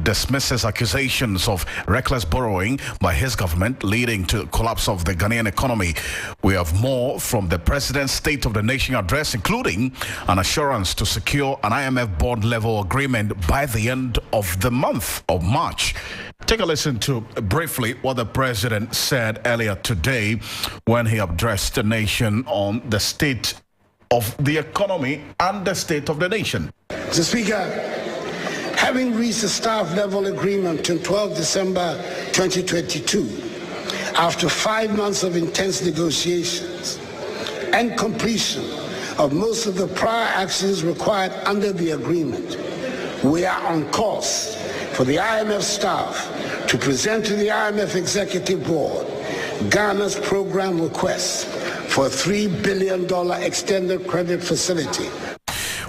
dismisses accusations of reckless borrowing by his government leading to the collapse of the Ghanaian economy. We have more from the President's State of the Nation address, including an assurance to secure an IMF board level agreement by the end of the month of March. Take a listen to briefly what the President said earlier today when he addressed the nation on the state of the economy and the state of the nation. Mr. Speaker, having reached a staff level agreement on 12 December 2022, after 5 months of intense negotiations and completion of most of the prior actions required under the agreement, we are on course for the IMF staff to present to the IMF Executive Board Ghana's program request for a $3 billion extended credit facility.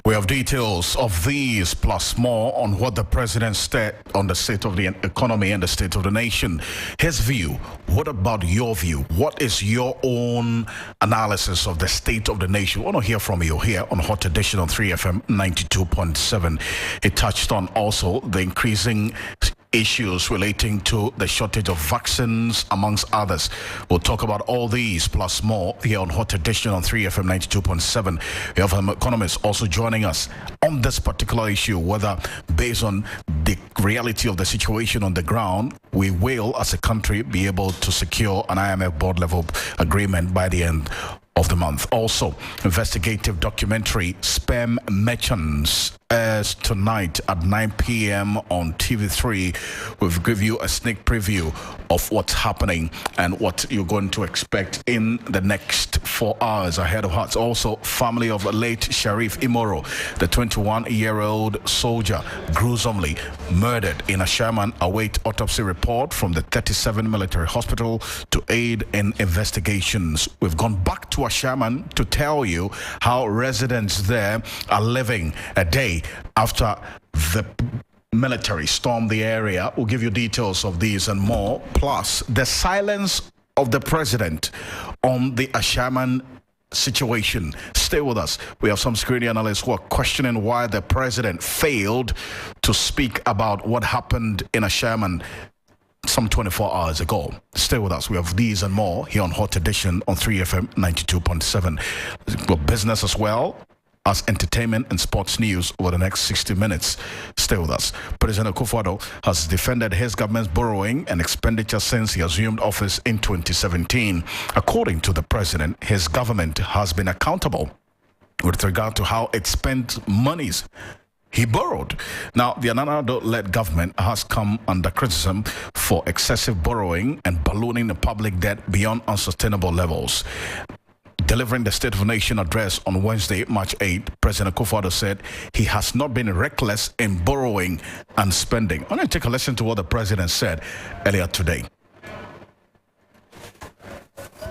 We have details of these plus more on what the President said on the state of the economy and the state of the nation. His view. What about your view? What is your own analysis of the state of the nation? I want to hear from you here on Hot Edition on 3FM 92.7. It touched on also the increasing issues relating to the shortage of vaccines, amongst others. We'll talk about all these plus more here on Hot Edition on 3FM 92.7. We have an economist also joining us on this particular issue, whether based on the reality of the situation on the ground, we will, as a country, be able to secure an IMF board level agreement by the end of the month. Also, investigative documentary Sperm Merchants airs tonight at 9 p.m. on TV3. We'll give you a sneak preview of what's happening and what you're going to expect in the next 4 hours ahead of us. Also, family of late Sharif Imoro, the 21-year-old soldier gruesomely murdered in Ashaman, await autopsy report from the 37 military hospital to aid in investigations. We've gone back to Ashaman to tell you how residents there are living a day after the military stormed the area. We'll give you details of these and more, plus the silence of the President on the Ashaman situation. Stay with us. We have some security analysts who are questioning why the President failed to speak about what happened in Ashaman some 24 hours ago. Stay with us. We have these and more here on Hot Edition on 3FM 92.7. We've got business as well as entertainment and sports news over the next 60 minutes. Stay with us. President Akufo-Addo has defended his government's borrowing and expenditure since he assumed office in 2017. According to the president, his government has been accountable with regard to how it spent monies he borrowed. Now, the Nana-Addo-led government has come under criticism for excessive borrowing and ballooning the public debt beyond unsustainable levels. Delivering the State of the Nation address on Wednesday, March 8, President Akufo-Addo said he has not been reckless in borrowing and spending. I'm going to take a listen to what the president said earlier today.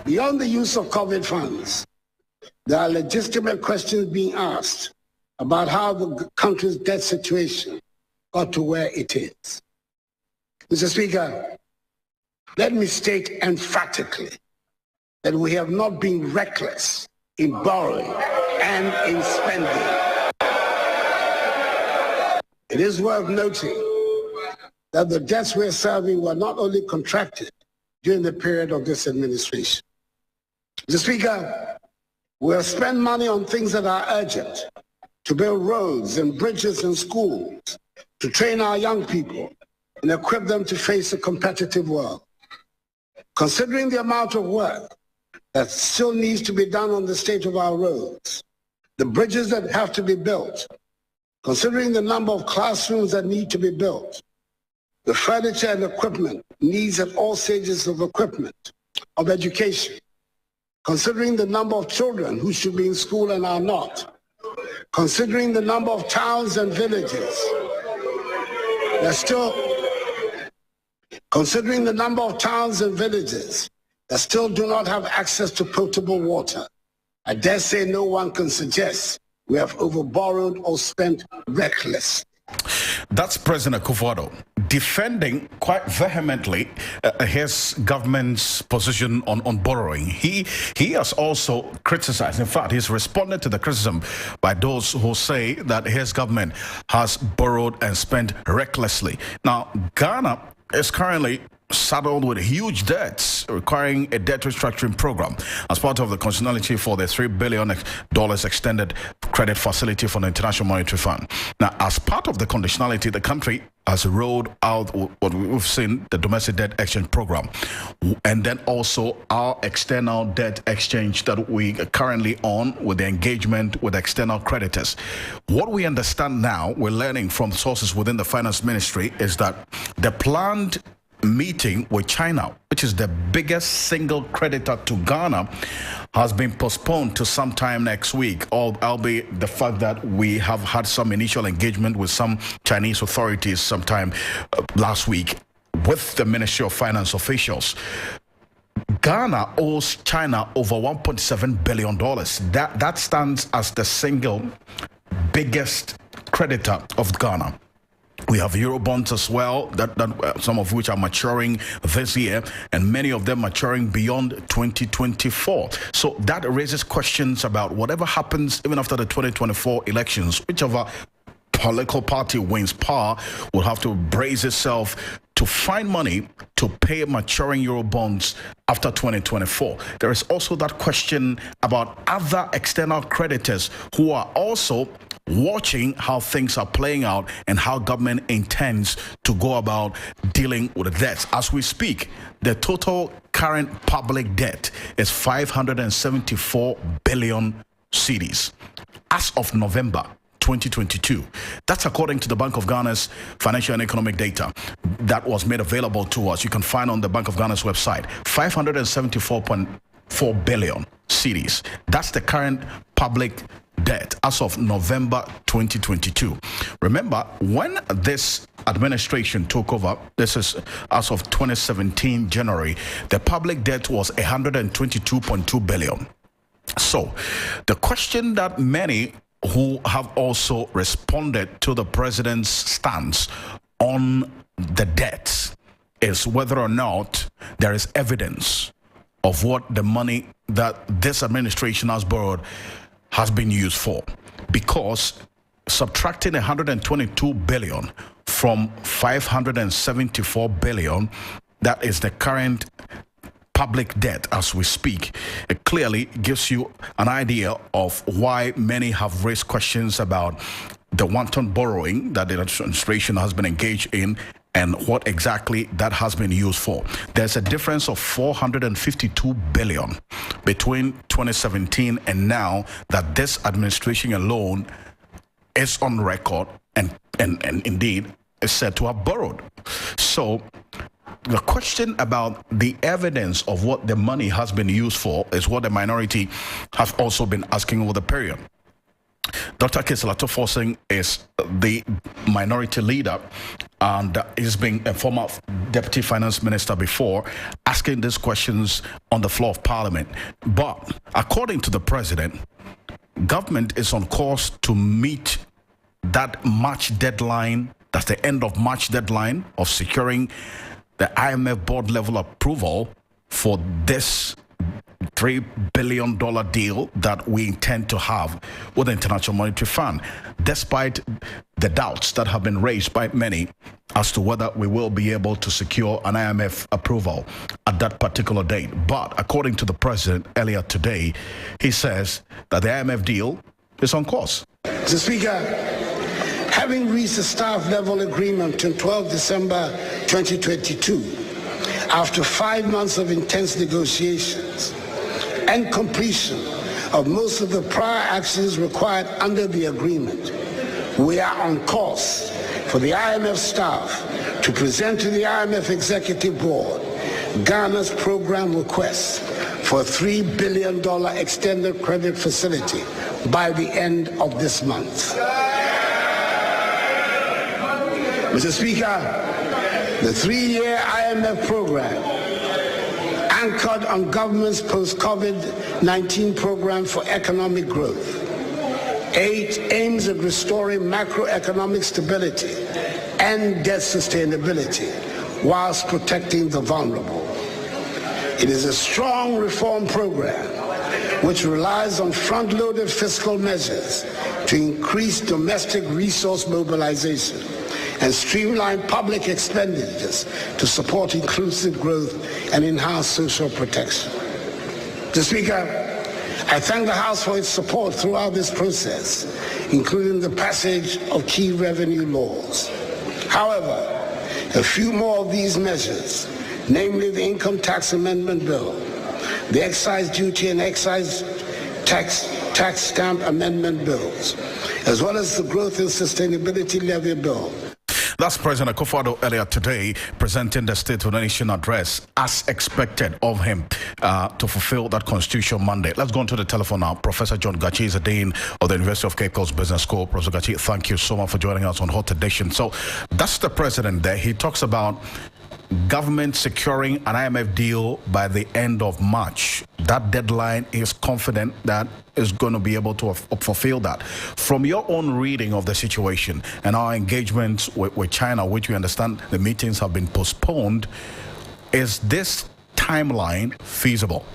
Beyond the use of COVID funds, there are legitimate questions being asked about how the country's debt situation got to where it is. Mr. Speaker, let me state emphatically that we have not been reckless in borrowing and in spending. It is worth noting that the debts we're serving were not only contracted during the period of this administration. Mr. Speaker, we have spent money on things that are urgent, to build roads and bridges and schools, to train our young people and equip them to face a competitive world. Considering the amount of work that still needs to be done on the state of our roads, the bridges that have to be built, considering the number of classrooms that need to be built, the furniture and equipment needs at all stages of equipment, of education, considering the number of children who should be in school and are not, considering the number of towns and villages that still, considering the number of towns and villages that still do not have access to potable water, I dare say no one can suggest we have overborrowed or spent recklessly. That's President Akufo-Addo defending quite vehemently his government's position on borrowing. He has also criticized, in fact, he's responded to the criticism by those who say that his government has borrowed and spent recklessly. Now, Ghana is currently saddled with huge debts, requiring a debt restructuring program as part of the conditionality for the $3 billion extended credit facility from the International Monetary Fund. Now, as part of the conditionality, the country has rolled out what we've seen, the domestic debt exchange program, and then also our external debt exchange that we are currently on with the engagement with external creditors. What we understand now, we're learning from sources within the finance ministry, is that the planned meeting with China, which is the biggest single creditor to Ghana, has been postponed to sometime next week, albeit the fact that we have had some initial engagement with some Chinese authorities sometime last week with the Ministry of Finance officials. Ghana owes China over $1.7 billion. That stands as the single biggest creditor of Ghana. We have Eurobonds as well, that some of which are maturing this year, and many of them maturing beyond 2024. So that raises questions about whatever happens even after the 2024 elections. Whichever political party wins power will have to brace itself to find money to pay maturing Eurobonds after 2024. There is also that question about other external creditors who are also watching how things are playing out and how government intends to go about dealing with the debts. As we speak, the total current public debt is 574 billion cedis as of November 2022. That's according to the Bank of Ghana's financial and economic data that was made available to us. You can find on the Bank of Ghana's website, 574.4 billion cedis. That's the current public debt as of November 2022. Remember, when this administration took over, this is as of 2017 January, the public debt was 122.2 billion. So the question that many who have also responded to the president's stance on the debts is whether or not there is evidence of what the money that this administration has borrowed has been used for, because subtracting 122 billion from 574 billion, that is the current public debt as we speak, it clearly gives you an idea of why many have raised questions about the wanton borrowing that the administration has been engaged in and what exactly that has been used for. There's a difference of 452 billion between 2017 and now that this administration alone is on record and indeed is said to have borrowed. So the question about the evidence of what the money has been used for is what the minority have also been asking over the period. Dr. Kiselato Forsing is the minority leader and he's been a former deputy finance minister before, asking these questions on the floor of parliament. But according to the president, government is on course to meet that March deadline, that's the end of March deadline of securing the IMF board level approval for this $3 billion deal that we intend to have with the International Monetary Fund, despite the doubts that have been raised by many as to whether we will be able to secure an IMF approval at that particular date. But according to the president earlier today, he says that the IMF deal is on course. Mr. Speaker, having reached a staff level agreement on 12 December 2022, after 5 months of intense negotiations and completion of most of the prior actions required under the agreement, we are on course for the IMF staff to present to the IMF Executive Board Ghana's program request for a $3 billion extended credit facility by the end of this month. Mr. Speaker, the 3-year IMF program, anchored on government's post-COVID-19 program for economic growth, aims at restoring macroeconomic stability and debt sustainability whilst protecting the vulnerable. It is a strong reform program which relies on front-loaded fiscal measures to increase domestic resource mobilization and streamline public expenditures to support inclusive growth and enhance social protection. Mr. Speaker, I thank the House for its support throughout this process, including the passage of key revenue laws. However, a few more of these measures, namely the Income Tax Amendment Bill, the Excise Duty and Excise Tax Stamp Amendment Bills, as well as the Growth and Sustainability Levy Bill. That's President Akufo-Addo earlier today presenting the State of the Nation address as expected of him to fulfill that constitutional mandate. Let's go on to the telephone now. Professor John Gachi is the Dean of the University of Cape Coast Business School. Professor Gachi, thank you so much for joining us on Hot Edition. So that's the president there. He talks about government securing an IMF deal by the end of March. That deadline is confident that is going to be able to fulfill that. From your own reading of the situation and our engagements with China, which we understand the meetings have been postponed, is this timeline feasible?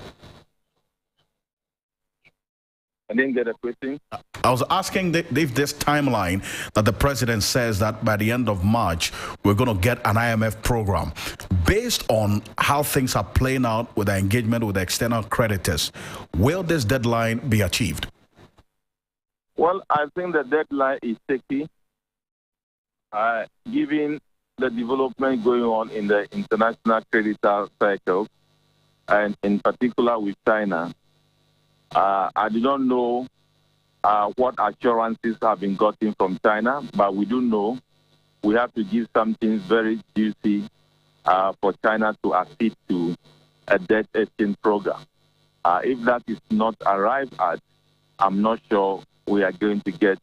I didn't get a question. I was asking if this timeline that the president says that by the end of March, we're going to get an IMF program, based on how things are playing out with the engagement with the external creditors, will this deadline be achieved? Well, I think the deadline is tricky, given the development going on in the international creditor cycle, and in particular with China. I do not know what assurances have been gotten from China, but we do know we have to give something very juicy for China to accede to a debt exchange program. If that is not arrived at, I'm not sure we are going to get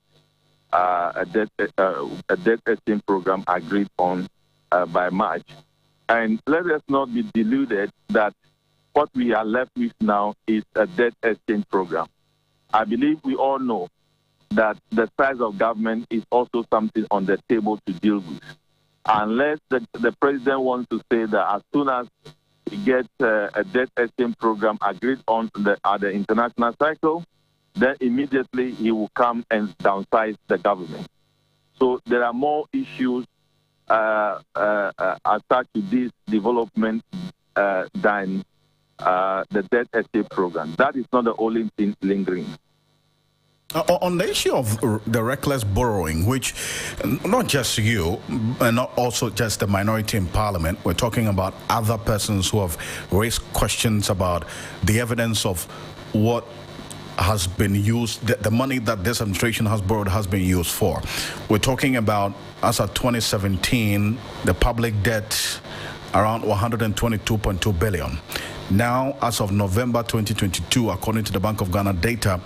a debt exchange program agreed on by March. And let us not be deluded that what we are left with now is a debt exchange program. I believe we all know that the size of government is also something on the table to deal with. Unless the president wants to say that as soon as we get a debt exchange program agreed on at the international cycle, then immediately he will come and downsize the government. So there are more issues attached to this development than the debt exchange program. That is not the only thing lingering. On the issue of the reckless borrowing, which not just you, and not also just the minority in Parliament, we're talking about other persons who have raised questions about the evidence of what has been used, the money that this administration has borrowed has been used for. We're talking about, as of 2017, the public debt around 122.2 billion. Now, as of November 2022, according to the Bank of Ghana data,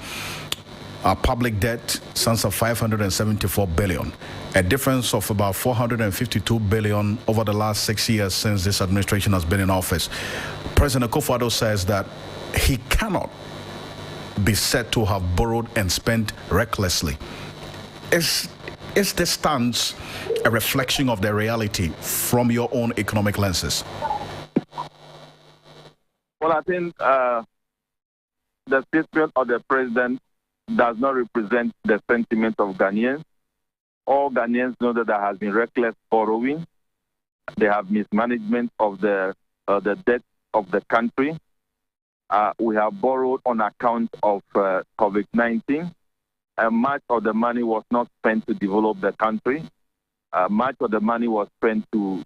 our public debt stands at 574 billion, a difference of about 452 billion over the last 6 years since this administration has been in office. President Akufo-Addo says that he cannot be said to have borrowed and spent recklessly. Is this stance a reflection of the reality from your own economic lenses? Well, I think the statement of the president does not represent the sentiment of Ghanaians. All Ghanaians know that there has been reckless borrowing. They have mismanagement of the debt of the country. We have borrowed on account of COVID-19, and much of the money was not spent to develop the country. Much of the money was spent to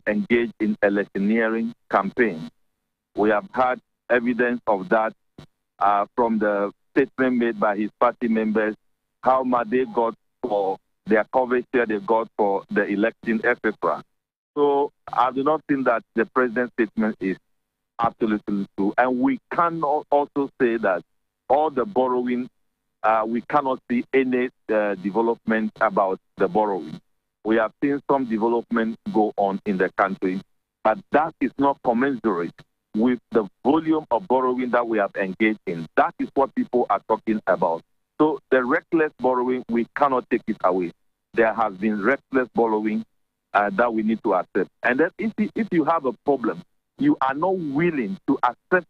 engage in electioneering campaign. We have had evidence of that from the statement made by his party members, how much they got for their coverage share they got for the election, etc. So I do not think that the president's statement is absolutely true. And we cannot also say that all the borrowing, we cannot see any development about the borrowing. We have seen some development go on in the country, but that is not commensurate with the volume of borrowing that we have engaged in. That is what people are talking about. So the reckless borrowing, we cannot take it away. There has been reckless borrowing, that we need to accept. And then if you have a problem, you are not willing to accept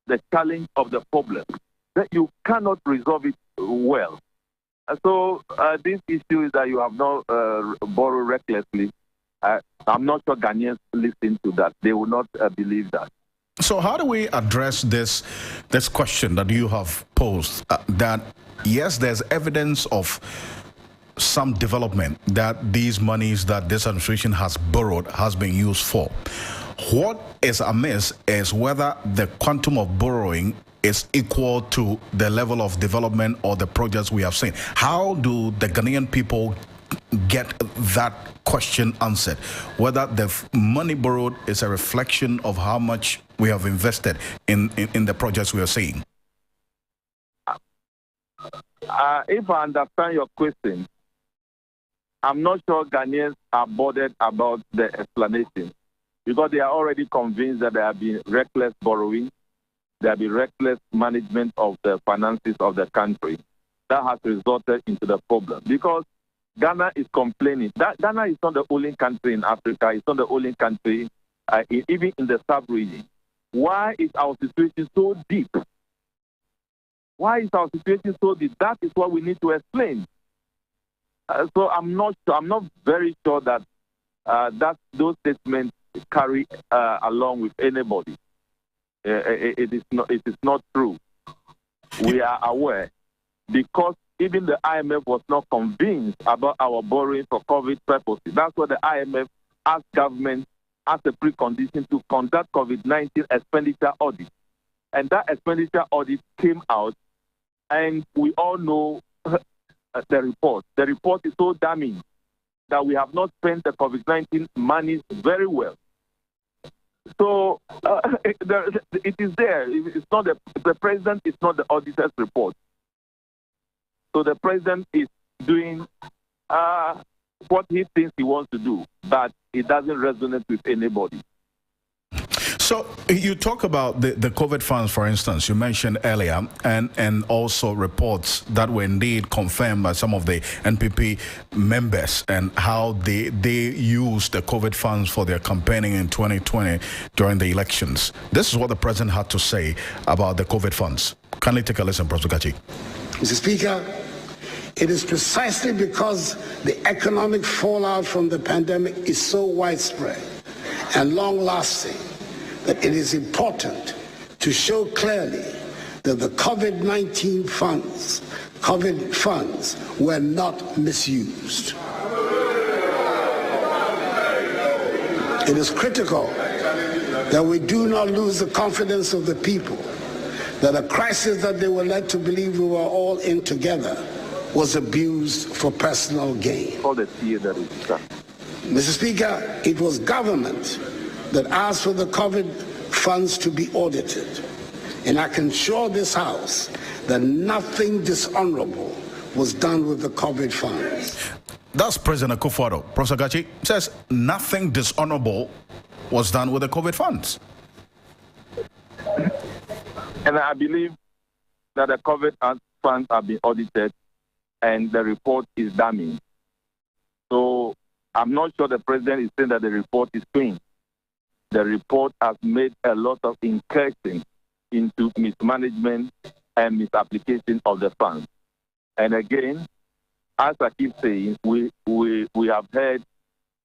the challenge of the problem, then you cannot resolve it well. So this issue is that you have not borrowed recklessly. I'm not sure Ghanaians listen to that. They will not believe that. So how do we address this question that you have posed, that yes, there's evidence of some development that these monies that this administration has borrowed has been used for. What is amiss is whether the quantum of borrowing is equal to the level of development or the projects we have seen. How do the Ghanaian people get that question answered? Whether the money borrowed is a reflection of how much we have invested in the projects we are seeing? If I understand your question, I'm not sure Ghanaians are bothered about the explanation, because they are already convinced that there have been reckless borrowing, there have been reckless management of the finances of the country that has resulted into the problem. Because Ghana is complaining. Ghana is not the only country in Africa. It's not the only country, even in the sub-region. Why is our situation so deep? Why is our situation so deep? That is what we need to explain. So I'm not very sure that those statements carry along with anybody. It is not true. We are aware, because even the IMF was not convinced about our borrowing for COVID purposes. That's what the IMF asked government as a precondition to conduct COVID-19 expenditure audit. And that expenditure audit came out, and we all know the report. The report is so damning that we have not spent the COVID-19 money very well. So it is there. It's not the president is not the auditor's report. So the president is doing what he thinks he wants to do, but it doesn't resonate with anybody. So you talk about the COVID funds, for instance, you mentioned earlier, and also reports that were indeed confirmed by some of the NPP members, and how they used the COVID funds for their campaigning in 2020 during the elections. This is what the president had to say about the COVID funds. Kindly take a listen, Professor Gachi. Mr. Speaker, it is precisely because the economic fallout from the pandemic is so widespread and long-lasting that it is important to show clearly that the COVID-19 funds were not misused. It is critical that we do not lose the confidence of the people that a crisis that they were led to believe we were all in together was abused for personal gain. Mr. Speaker, it was government that asked for the COVID funds to be audited. And I can assure this House that nothing dishonorable was done with the COVID funds. That's President Akufo-Addo. Professor Gachi says nothing dishonorable was done with the COVID funds. And I believe that the COVID funds have been audited and the report is damning. So I'm not sure the president is saying that the report is clean. The report has made a lot of incursions into mismanagement and misapplication of the funds. And again, as I keep saying, we have heard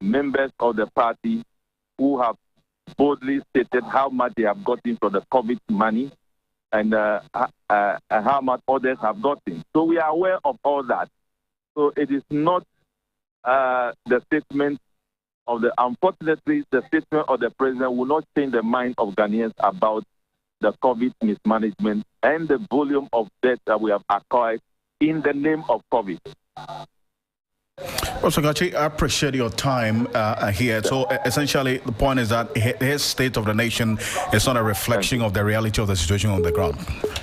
members of the party who have boldly stated how much they have gotten from the COVID money and how much others have gotten. So we are aware of all that. So it is not the statement of unfortunately, the statement of the president will not change the mind of Ghanaians about the COVID mismanagement and the volume of debt that we have acquired in the name of COVID. Professor Gachi, I appreciate your time here. So essentially, the point is that his state of the nation is not a reflection of the reality of the situation on the ground.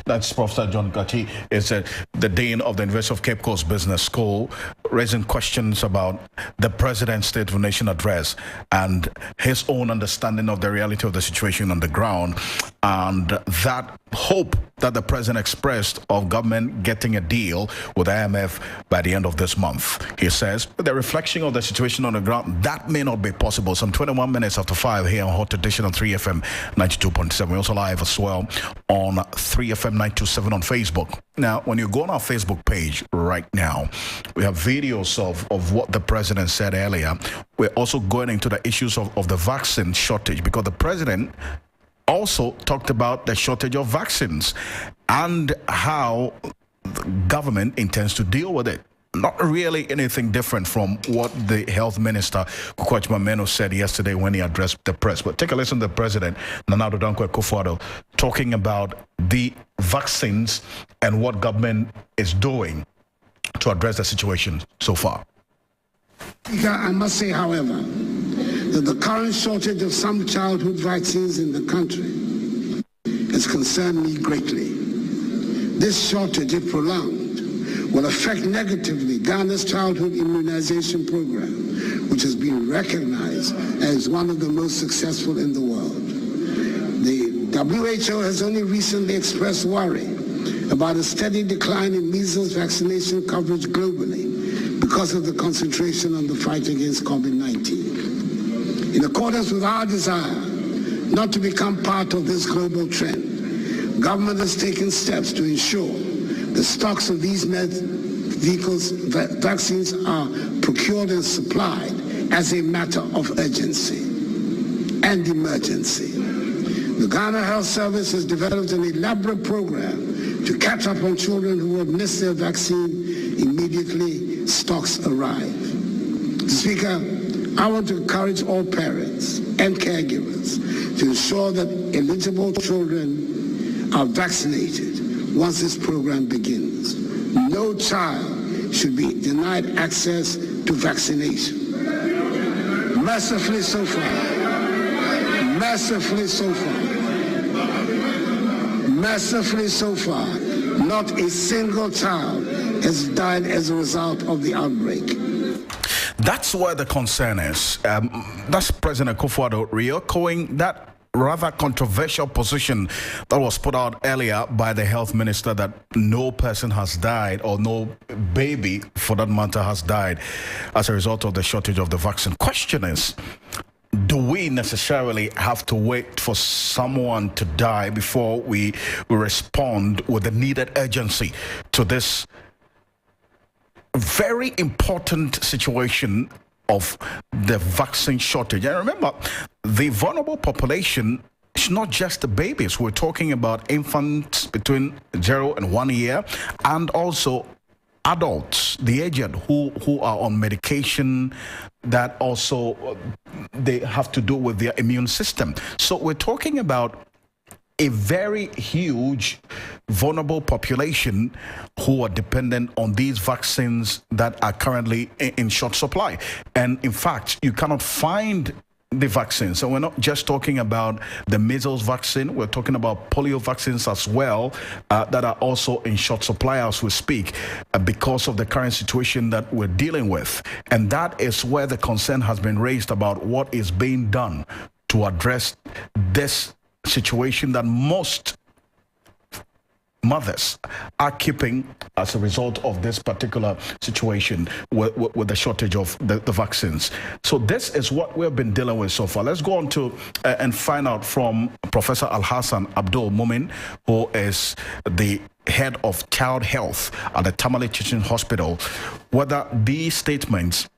That's Professor John Gachi, is the Dean of the University of Cape Coast Business School. raising questions about the President's State of the Nation address and his own understanding of the reality of the situation on the ground, and that hope that the President expressed of government getting a deal with IMF by the end of this month. He says, with the reflection of the situation on the ground, that may not be possible. Some 21 minutes after 5 here on Hot Edition on 3FM 92.7. We're also live as well on 3FM 927 on Facebook. Now, when you go on our Facebook page right now, we have videos of what the President said earlier. We're also going into the issues of the vaccine shortage, because the President also talked about the shortage of vaccines and how the government intends to deal with it. Not really anything different from what the health minister, Kukwachma Meno, said yesterday when he addressed the press. But take a listen to the President, Nana Addo Dankwa Akufo-Addo, talking about the vaccines and what government is doing to address the situation so far. I must say, however, that the current shortage of some childhood vaccines in the country has concerned me greatly. This shortage, if prolonged, will affect negatively Ghana's childhood immunization program, which has been recognized as one of the most successful in the world. The WHO has only recently expressed worry about a steady decline in measles vaccination coverage globally because of the concentration on the fight against COVID-19. In accordance with our desire not to become part of this global trend, government has taken steps to ensure the stocks of these vaccines are procured and supplied as a matter of urgency and emergency. The Ghana Health Service has developed an elaborate program to catch up on children who have missed their vaccine immediately stocks arrive. Mr. Speaker, I want to encourage all parents and caregivers to ensure that eligible children are vaccinated once this program begins. No child should be denied access to vaccination. Mercifully so far, not a single child has died as a result of the outbreak. That's where the concern is. That's President Akufo-Addo re-echoing that rather controversial position that was put out earlier by the health minister that no person has died, or no baby for that matter has died as a result of the shortage of the vaccine. Question is, do we necessarily have to wait for someone to die before we respond with the needed urgency to this very important situation of the vaccine shortage? And remember, the vulnerable population is not just the babies. We're talking about infants between 0 and 1 year, and also adults, the aged who are on medication that also they have to do with their immune system. So we're talking about a very huge vulnerable population who are dependent on these vaccines that are currently in short supply. And in fact, you cannot find the vaccines. So we're not just talking about the measles vaccine, we're talking about polio vaccines as well, that are also in short supply as we speak, because of the current situation that we're dealing with. And that is where the concern has been raised about what is being done to address this situation that most mothers are keeping as a result of this particular situation with the shortage of the vaccines. So this is what we've been dealing with so far. Let's go on to and find out from Professor Alhassan Abdul Mumin, who is the head of child health at the Tamale Teaching Hospital, whether these statements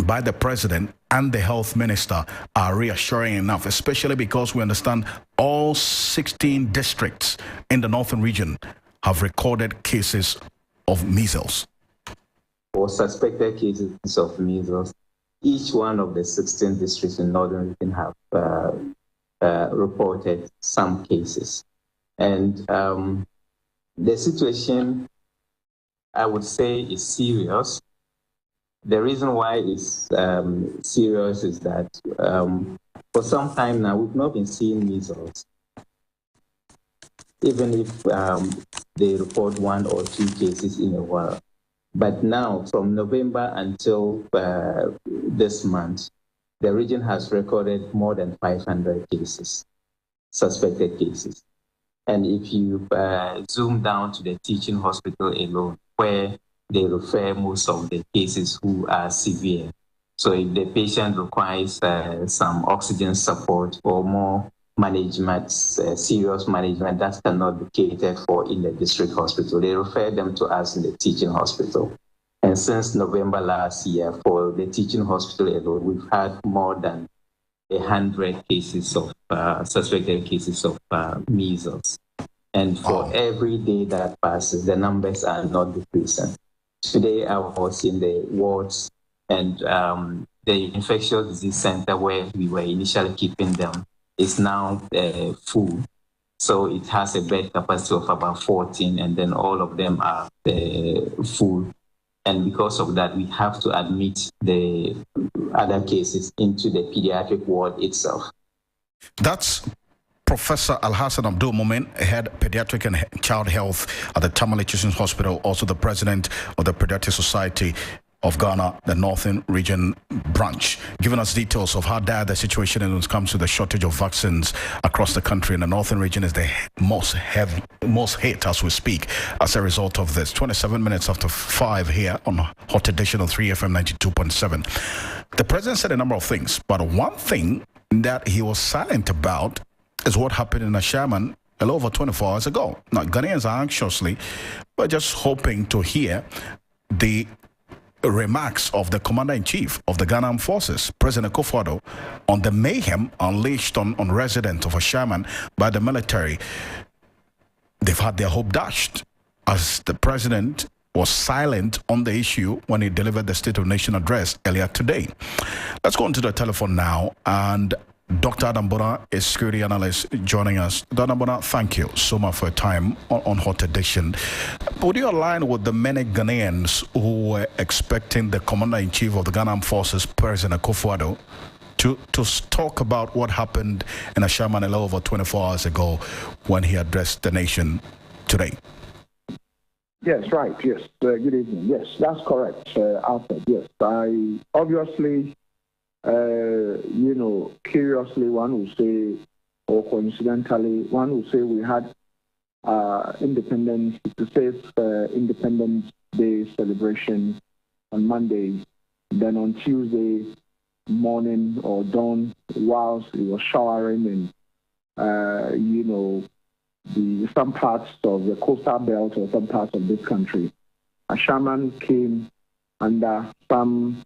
by the president and the health minister are reassuring enough, especially because we understand all 16 districts in the northern region have recorded cases of measles. Or suspected cases of measles. Each one of the 16 districts in northern region have reported some cases. And the situation, I would say, is serious. The reason why it's serious is that for some time now, we've not been seeing measles. Even if they report 1 or 2 cases in a while, But now, from November until this month, the region has recorded more than 500 cases, suspected cases. And if you zoom down to the teaching hospital alone, where they refer most of the cases who are severe. So if the patient requires some oxygen support or more management, serious management, that cannot be catered for in the district hospital. They refer them to us in the teaching hospital. And since November last year, for the teaching hospital alone, we've had more than 100 cases of suspected cases of measles. And for every day that passes, the numbers are not decreasing. Today, I was in the wards and the infectious disease center where we were initially keeping them is now full. So it has a bed capacity of about 14, and then all of them are full. And because of that, we have to admit the other cases into the pediatric ward itself. That's Professor Alhassan Abdul Momin, head pediatric and child health at the Tamale Children's Hospital, also the president of the Pediatric Society of Ghana, the Northern Region branch, giving us details of how dire the situation is when it comes to the shortage of vaccines across the country. And the Northern Region is the most hit as we speak as a result of this. 27 minutes after 5 here on Hot Edition of 3FM 92.7. The president said a number of things, but one thing that he was silent about is what happened in Ashaman a little over 24 hours ago. Now, Ghanaians are anxiously, but just hoping to hear the remarks of the Commander-in-Chief of the Ghana Armed Forces, President Akufo-Addo, on the mayhem unleashed on residents of Ashaman by the military. They've had their hope dashed as the president was silent on the issue when he delivered the State of the Nation address earlier today. Let's go onto the telephone now, and Dr. Adam Bona is security analyst joining us. Dr. Bona, thank you so much for your time on Hot Edition. Would you align with the many Ghanaians who were expecting the Commander-in-Chief of the Ghana Armed Forces, President Akufo-Addo, to talk about what happened in Ashaman a little over 24 hours ago when he addressed the nation today? Yes, right. Yes. Good evening. Yes, that's correct, Alfred. Yes, I obviously... curiously, one will say, or coincidentally, one will say we had Independence Day celebration on Monday. Then on Tuesday morning or dawn, whilst it was showering in, some parts of the coastal belt or some parts of this country, Ashaman came under some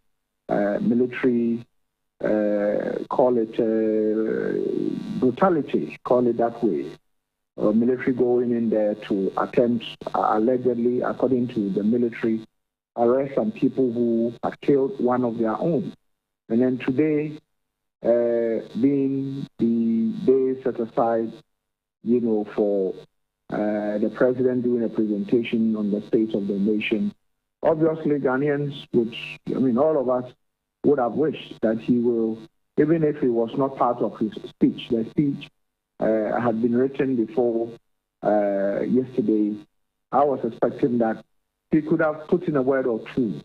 military. Call it brutality, call it that way. Military going in there to attempt, allegedly, according to the military, arrest some people who had killed one of their own. And then today, being the day set aside, for the president doing a presentation on the state of the nation, obviously Ghanaians, all of us, would have wished that he will, even if it was not part of his speech. The speech had been written before yesterday. I was expecting that he could have put in a word or two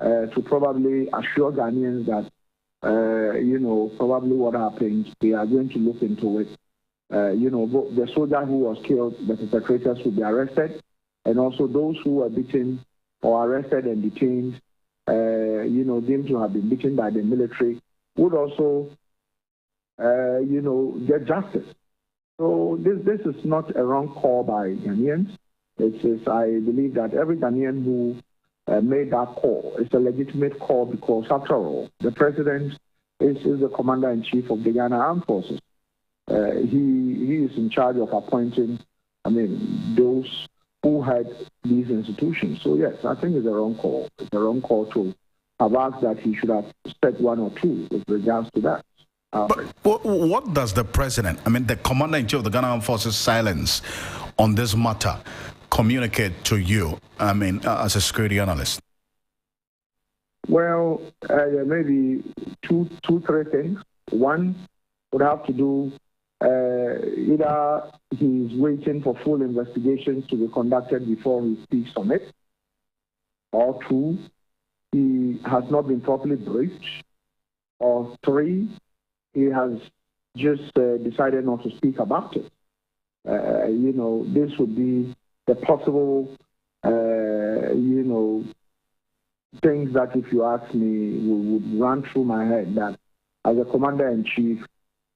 to probably assure Ghanaians that, probably what happened, they are going to look into it. The soldier who was killed, the perpetrators will be arrested, and also those who were beaten or arrested and detained, deemed to have been beaten by the military, would also, get justice. So this is not a wrong call by Ghanaians. I believe that every Ghanaian who made that call, it's a legitimate call because, after all, the president is the Commander-in-Chief of the Ghana Armed Forces. He is in charge of appointing, those who had these institutions. So, yes, I think it's a wrong call. It's a wrong call to have asked that he should have said one or two with regards to that. But what does the president, the Commander-in-Chief of the Ghana Armed Forces silence on this matter communicate to you, as a security analyst? Well, maybe two, three things. One would have to do, either he's waiting for full investigations to be conducted before he speaks on it, or 2, he has not been properly briefed, or 3, he has just decided not to speak about it. This would be the possible, things that, if you ask me, would run through my head, that as a commander-in-chief,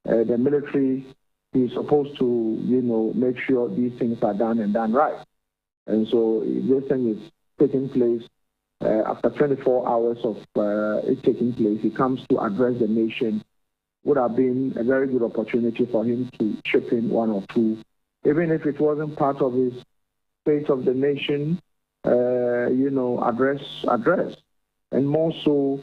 the military is supposed to, make sure these things are done and done right. And so this thing is taking place after 24 hours of it taking place. He comes to address the nation. Would have been a very good opportunity for him to chip in 1 or 2, even if it wasn't part of his State of the Nation, address. And more so,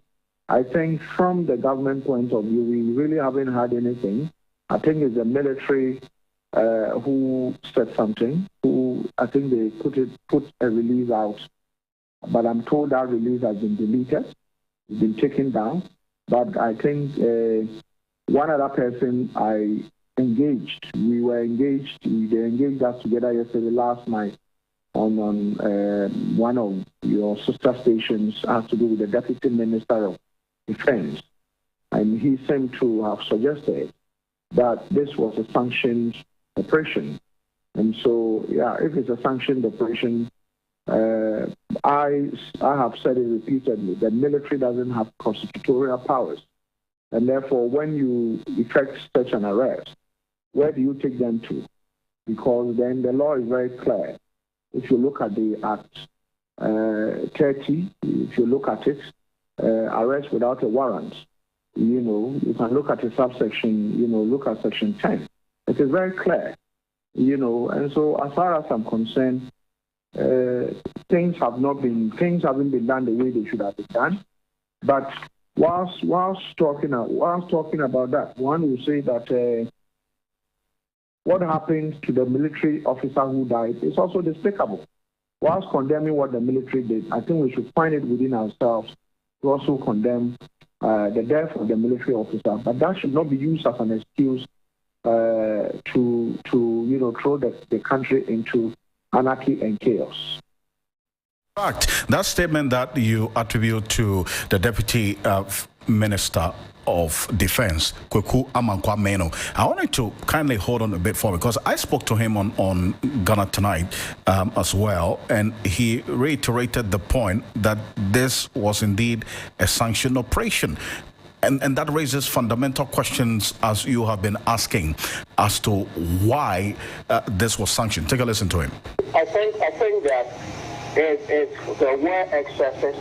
I think from the government point of view, we really haven't had anything. I think it's the military who said something, who I think they put a release out. But I'm told that release has been deleted, it's been taken down. But I think one other person I engaged, they engaged us together yesterday, last night, on one of your sister stations, has to do with the Deputy Minister of Defense. And he seemed to have suggested that this was a sanctioned operation. And so, if it's a sanctioned operation, I have said it repeatedly, the military doesn't have prosecutorial powers. And therefore, when you effect such an arrest, where do you take them to? Because then the law is very clear. If you look at the Act 30, if you look at it, arrest without a warrant, you can look at a subsection, look at Section 10. It is very clear, and so as far as I'm concerned, things haven't been done the way they should have been done. But whilst talking about that, one will say that what happened to the military officer who died is also despicable. Whilst condemning what the military did, I think we should find it within ourselves to also condemn the death of the military officer. But that should not be used as an excuse to throw the country into anarchy and chaos. In fact, that statement that you attribute to the Deputy Minister of Defense, Kweku Amankwa-Meno, I wanted to kindly hold on a bit for, because I spoke to him on Ghana Tonight as well, and he reiterated the point that this was indeed a sanctioned operation. And that raises fundamental questions, as you have been asking, as to why this was sanctioned. Take a listen to him. I think that if there were excesses,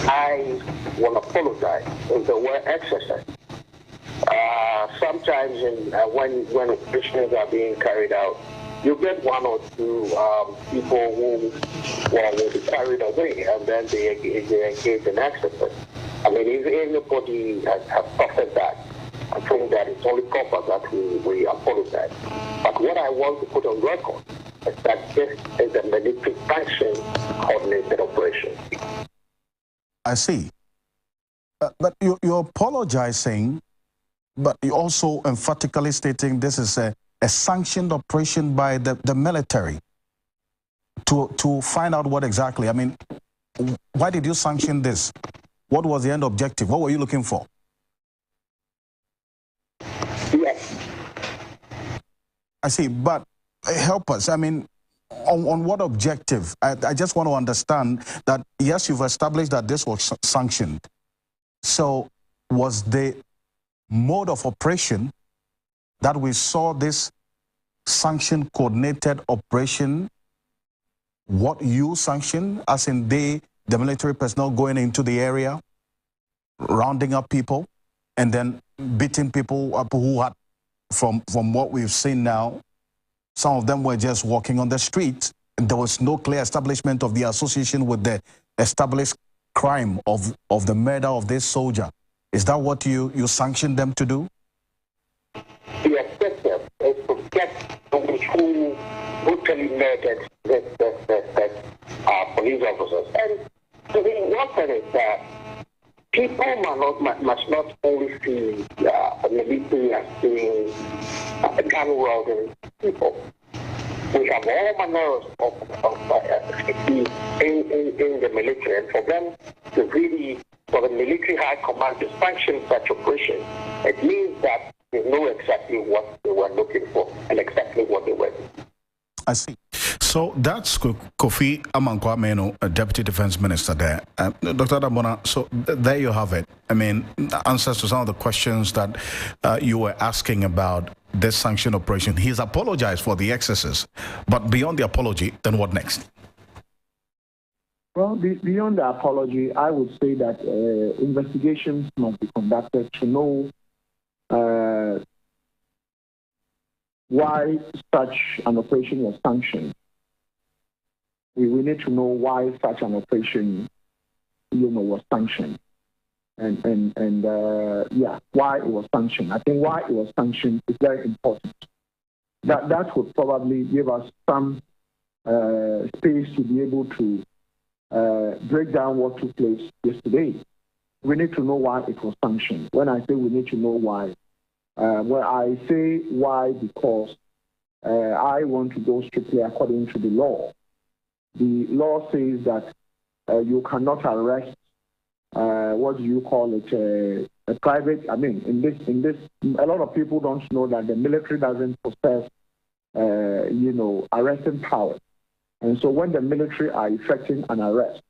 I will apologize if there were excesses. Sometimes when operations are being carried out, you get 1 or 2 people who will be carried away, and then they engage in excesses. I mean, if anybody has suffered that, I think that it's only proper that we apologize. But what I want to put on record is that this is a military sanction coordinated operation. I see. But you're apologizing, but you're also emphatically stating this is a sanctioned operation by the military to find out what exactly. I mean, why did you sanction this? What was the end objective? What were you looking for? Yes. I see, but help us. I mean, on what objective? I just want to understand that, yes, you've established that this was sanctioned. So was the mode of operation that we saw this sanctioned coordinated operation what you sanctioned, as in the military personnel going into the area, rounding up people, and then beating people up who had, from what we've seen now, some of them were just walking on the street. There was no clear establishment of the association with the established crime of the murder of this soldier. Is that what you sanctioned them to do? Yes, yes. It's to get those who brutally murdered the police officers. And so the one thing is that people must not only see the military as being gun wielding people. We have all manners of in the military, and for them to really, for the military high command to sanction such operation, it means that they know exactly what they were looking for and exactly what they were doing. I see. So that's Kofi Amankwah-Manu, Deputy Defense Minister there. Dr. Adambona, so there you have it. I mean, answers to some of the questions that you were asking about this sanction operation. He's apologized for the excesses, but beyond the apology, then what next? Well, beyond the apology, I would say that investigations must be conducted to know why such an operation was sanctioned. We need to know why such an operation, was sanctioned, and why it was sanctioned. I think why it was sanctioned is very important. That would probably give us some space to be able to break down what took place yesterday. We need to know why it was sanctioned. When I say we need to know why, I say why because I want to go strictly according to the law. The law says that you cannot arrest what do you call it, a private. I mean, in this, a lot of people don't know that the military doesn't possess, arresting powers. And so when the military are effecting an arrest,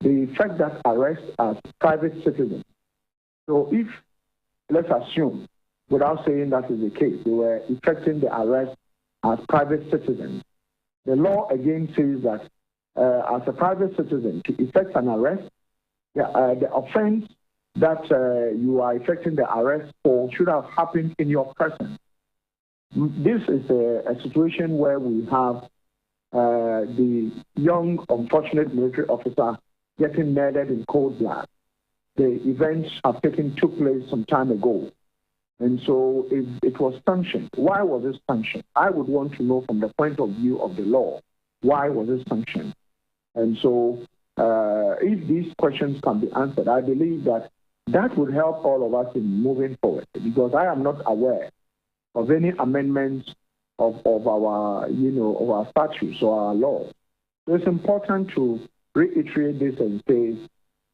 they effect that arrest as private citizens. So if, let's assume, without saying that is the case, they were effecting the arrest as private citizens, the law again says that as a private citizen, to effect an arrest, the offense that you are effecting the arrest for should have happened in your presence. This is a situation where we have the young, unfortunate military officer getting murdered in cold blood. The events took place some time ago. And so it was sanctioned. Why was it sanctioned? I would want to know from the point of view of the law, why was it sanctioned? And so if these questions can be answered, I believe that would help all of us in moving forward, because I am not aware of any amendments of our, of our statutes or our laws. So it's important to reiterate this and say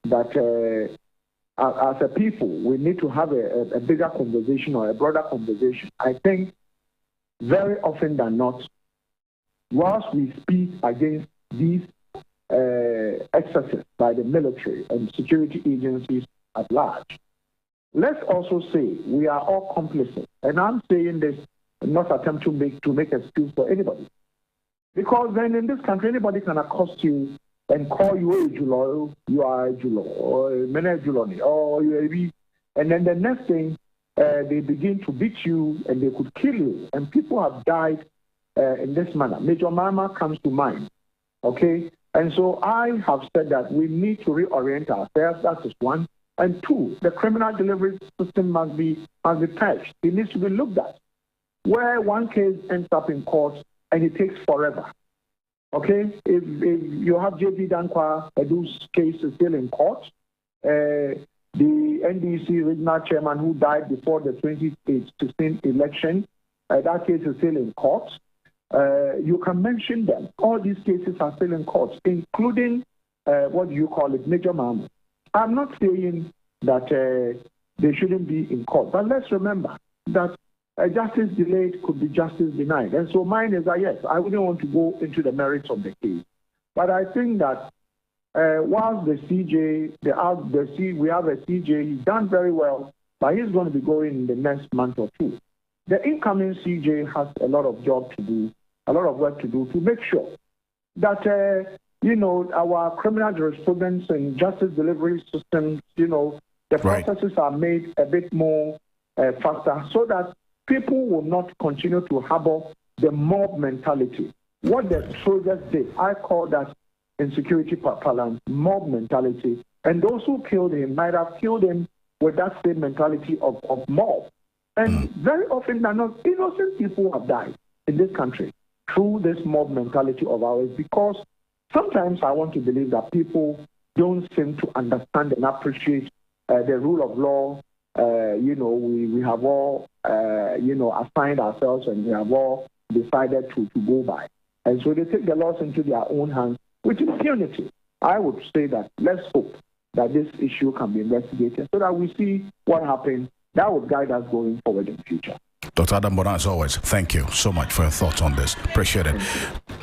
that as a people, we need to have a bigger conversation or a broader conversation. I think very often than not, whilst we speak against these excesses by the military and security agencies at large, let's also say we are all complicit. And I'm saying this, not attempt to make excuse for anybody. Because then in this country, anybody can accost you and call you a Julo, you are a Julo, or a Juloni, or you are a, and then the next thing, they begin to beat you and they could kill you. And people have died in this manner. Major Mama comes to mind, okay? And so I have said that we need to reorient ourselves. That is one. And two, the criminal delivery system must be patched. It needs to be looked at. Where one case ends up in court and it takes forever. Okay, if you have J.B. Dankwa Edu's case is still in court, the NDC regional chairman who died before the 2016 election, that case is still in court. You can mention them. All these cases are still in court, including Major Mahmoud. I'm not saying that they shouldn't be in court, but let's remember that justice delayed could be justice denied. And so mine is that, yes, I wouldn't want to go into the merits of the case. But I think that whilst the CJ, we have a CJ, he's done very well, but he's going to be going in the next month or two. The incoming CJ has a lot of job to do, a lot of work to do to make sure that, our criminal jurisprudence and justice delivery systems, the processes are made a bit more faster so that people will not continue to harbor the mob mentality. What the soldiers did, I call that in security parlance, mob mentality. And those who killed him might have killed him with that same mentality of mob. And very often than not, innocent people have died in this country through this mob mentality of ours, because sometimes I want to believe that people don't seem to understand and appreciate the rule of law. We have all, assigned ourselves and we have all decided to go by. And so they take the laws into their own hands with impunity. I would say that let's hope that this issue can be investigated so that we see what happened. That would guide us going forward in the future. Dr. Adam Bona, as always, thank you so much for your thoughts on this. Appreciate it.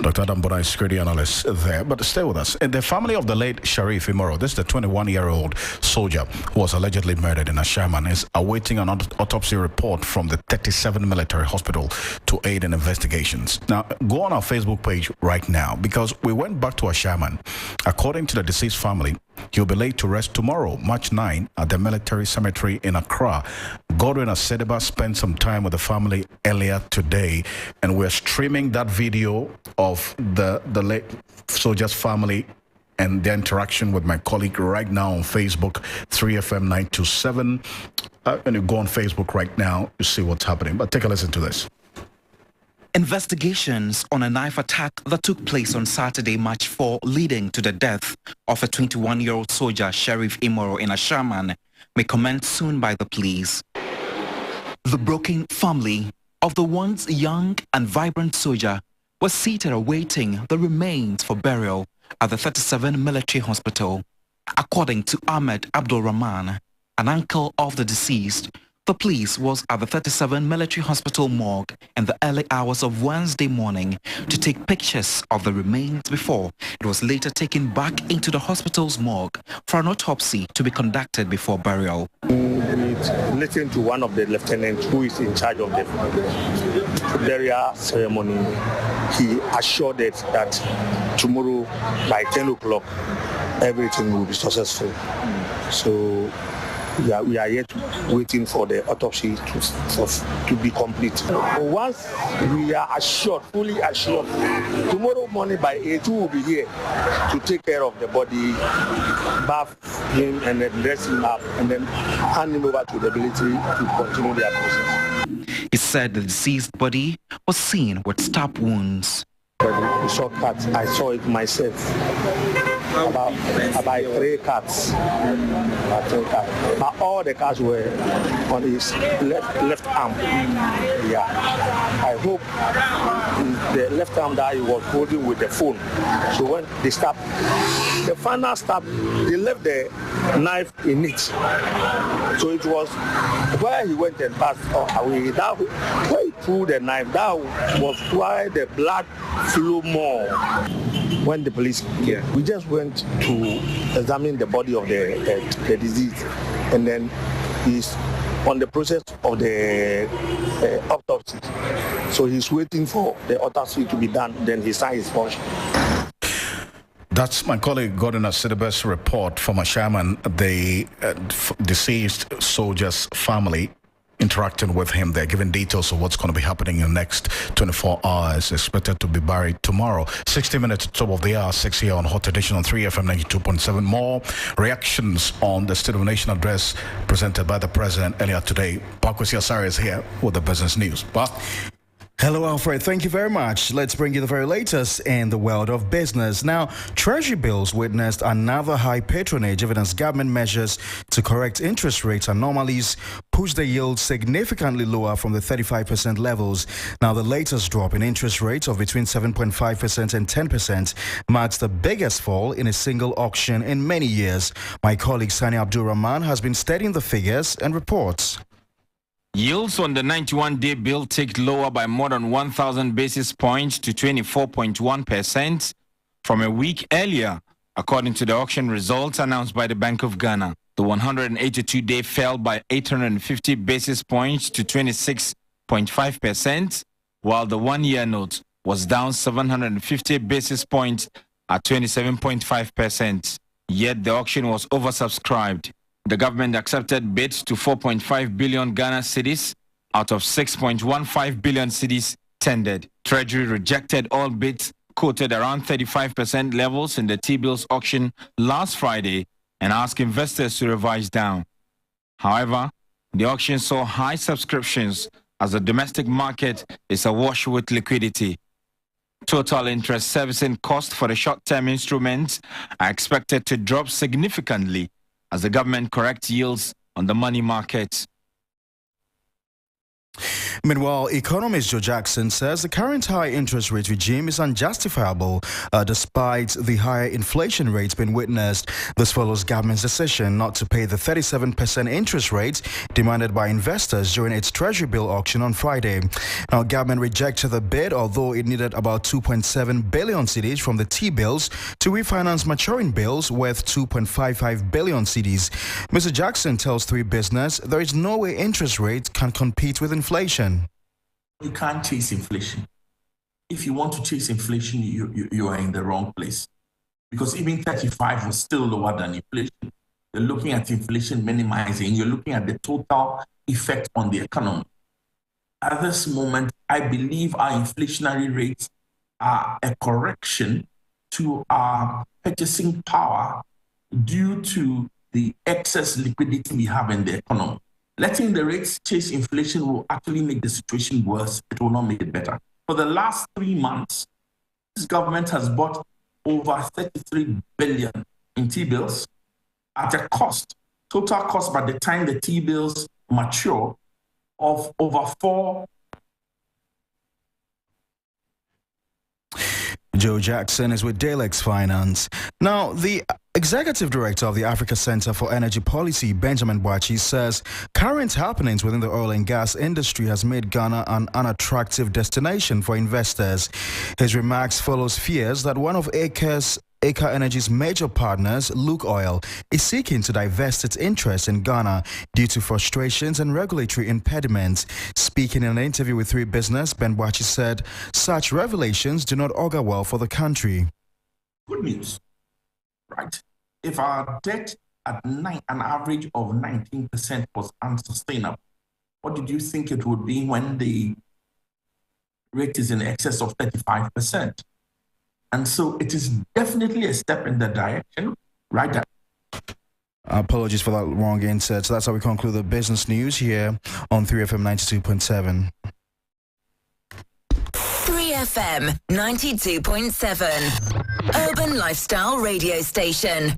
Dr. Adam Bona is security analyst there, but stay with us. In the family of the late Sharif Imoro, this is the 21-year-old soldier who was allegedly murdered in Ashaman, is awaiting an autopsy report from the 37 military hospital to aid in investigations. Now, go on our Facebook page right now because we went back to Ashaman. According to the deceased family, he'll be laid to rest tomorrow, March 9, at the military cemetery in Accra. Godwin Asedeba spent some time with the family earlier today, and we're streaming that video of the late soldier's family and their interaction with my colleague right now on Facebook, 3FM 927. And you go on Facebook right now, you see what's happening. But take a listen to this. Investigations on a knife attack that took place on Saturday, March 4, leading to the death of a 21-year-old soldier, Sharif Imoro, in Ashaman, may commence soon by the police. The broken family of the once young and vibrant soldier was seated awaiting the remains for burial at the 37 military hospital. According to Ahmed Abdul Rahman, an uncle of the deceased, the police was at the 37 military hospital morgue in the early hours of Wednesday morning to take pictures of the remains before it was later taken back into the hospital's morgue for an autopsy to be conducted before burial. We listened to one of the lieutenants who is in charge of the burial ceremony. He assured us that tomorrow by 10 o'clock everything will be successful. So we are yet waiting for the autopsy to be complete. Once we are assured, fully assured, tomorrow morning by 8 we will be here to take care of the body, bath him and then dress him up and then hand him over to the military to continue their process. He said the deceased body was seen with stab wounds. We saw cats. I saw it myself. About 3 cats. But all the cats were on his left arm. Yeah. I hope the left arm that he was holding with the phone. So when they stabbed, the final stab, they left the knife in it. So it was where he went and passed away. That where he pulled the knife, that was why the blood flew more. When the police came, we just went to examine the body of the deceased, and then he's on the process of the autopsy. So he's waiting for the autopsy to be done, then he signs his function. That's my colleague Gordon Asedeba's report from Ashaman, the deceased soldier's family, interacting with him. They're giving details of what's going to be happening in the next 24 hours. Expected to be buried tomorrow. 60 minutes at the top of the hour, 6 here on Hot Edition on 3FM 92.7. More reactions on the State of the Nation address presented by the President earlier today. Pakwesi Asare is here with the business news. Hello, Alfred. Thank you very much. Let's bring you the very latest in the world of business. Now, Treasury bills witnessed another high patronage evidence government measures to correct interest rates anomalies push the yield significantly lower from the 35% levels. Now, the latest drop in interest rates of between 7.5% and 10% marks the biggest fall in a single auction in many years. My colleague Sani Abdurrahman has been studying the figures and reports. Yields on the 91-day bill ticked lower by more than 1,000 basis points to 24.1% from a week earlier, according to the auction results announced by the Bank of Ghana. The 182-day fell by 850 basis points to 26.5%, while the one-year note was down 750 basis points at 27.5%. Yet the auction was oversubscribed. The government accepted bids to 4.5 billion Ghana cedis out of 6.15 billion cedis tendered. Treasury rejected all bids quoted around 35% levels in the T-bills auction last Friday and asked investors to revise down. However, the auction saw high subscriptions as the domestic market is awash with liquidity. Total interest servicing costs for the short-term instruments are expected to drop significantly as the government corrects yields on the money market. Meanwhile, economist Joe Jackson says the current high interest rate regime is unjustifiable despite the higher inflation rates being witnessed. This follows government's decision not to pay the 37% interest rate demanded by investors during its treasury bill auction on Friday. Now, government rejected the bid, although it needed about 2.7 billion cedis from the T-bills to refinance maturing bills worth 2.55 billion cedis. Mr. Jackson tells 3Business there is no way interest rates can compete with inflation. You can't chase inflation. If you want to chase inflation, you are in the wrong place. Because even 35 was still lower than inflation. You're looking at inflation minimizing. You're looking at the total effect on the economy. At this moment, I believe our inflationary rates are a correction to our purchasing power due to the excess liquidity we have in the economy. Letting the rates chase inflation will actually make the situation worse. It will not make it better. For the last 3 months, this government has bought over 33 billion in T-bills at a cost, total cost by the time the T-bills mature, of over 4. Joe Jackson is with Dalex Finance. Now, the Executive Director of the Africa Center for Energy Policy, Benjamin Boakye, says current happenings within the oil and gas industry has made Ghana an unattractive destination for investors. His remarks follows fears that one of Aker Energy's major partners, Luke Oil, is seeking to divest its interest in Ghana due to frustrations and regulatory impediments. Speaking in an interview with 3Business, Ben Boakye said such revelations do not augur well for the country. Good news, right? If our debt at an average of 19% was unsustainable, what did you think it would be when the rate is in excess of 35%? And so it is definitely a step in that direction, right? Apologies for that wrong insert. So that's how we conclude the business news here on 3FM 92.7. 3FM 92.7, Urban Lifestyle Radio Station.